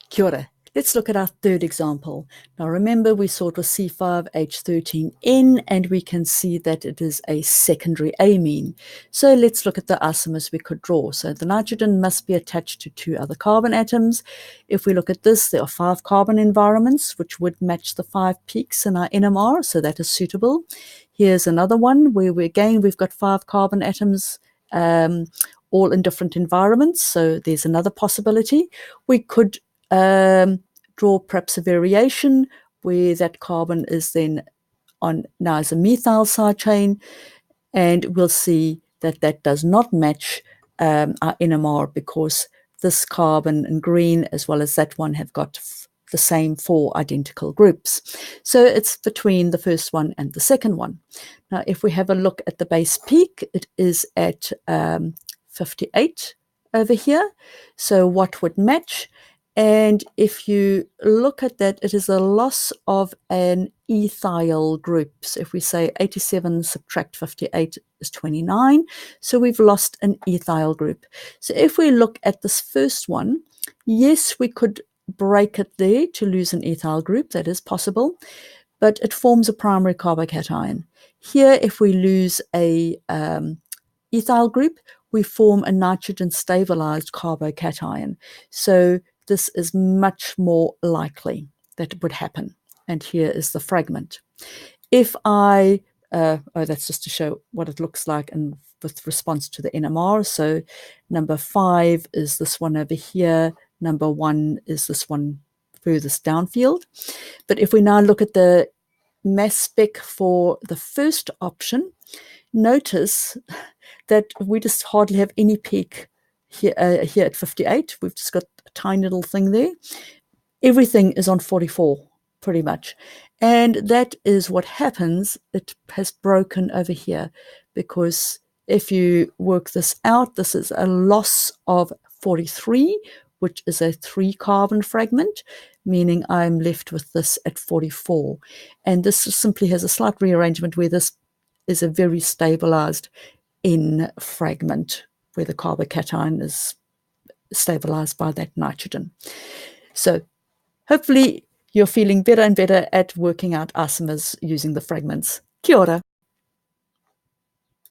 Kia ora. Let's look at our third example. Now remember, we saw it was C5H13N, and we can see that it is a secondary amine. So let's look at the isomers we could draw. So the nitrogen must be attached to 2 other carbon atoms. If we look at this, there are 5 carbon environments, which would match the 5 peaks in our NMR, so that is suitable. Here's another one where we've got 5 carbon atoms, all in different environments, so there's another possibility. We could draw perhaps a variation where that carbon is then on now as a methyl side chain, and we'll see that that does not match our NMR because this carbon in green as well as that one have got the same 4 identical groups. So it's between the first one and the second one. Now, if we have a look at the base peak, it is at 58 over here. So what would match? And if you look at that, it is a loss of an ethyl group. So if we say 87 subtract 58 is 29, so we've lost an ethyl group. So if we look at this first one, yes, we could break it there to lose an ethyl group. That is possible, but it forms a primary carbocation. Here, if we lose a ethyl group, we form a nitrogen stabilized carbocation. So this is much more likely that it would happen. And here is the fragment. If I, that's just to show what it looks like and with response to the NMR. So number 5 is this one over here. Number 1 is this one furthest downfield. But if we now look at the mass spec for the first option, notice that we just hardly have any peak here at 58. We've just got a tiny little thing there. Everything is on 44, pretty much. And that is what happens. It has broken over here because if you work this out, this is a loss of 43, which is a 3 carbon fragment, meaning I'm left with this at 44. And this simply has a slight rearrangement where this is a very stabilized N fragment where the carbocation is stabilized by that nitrogen. So hopefully you're feeling better and better at working out isomers using the fragments. Kia ora.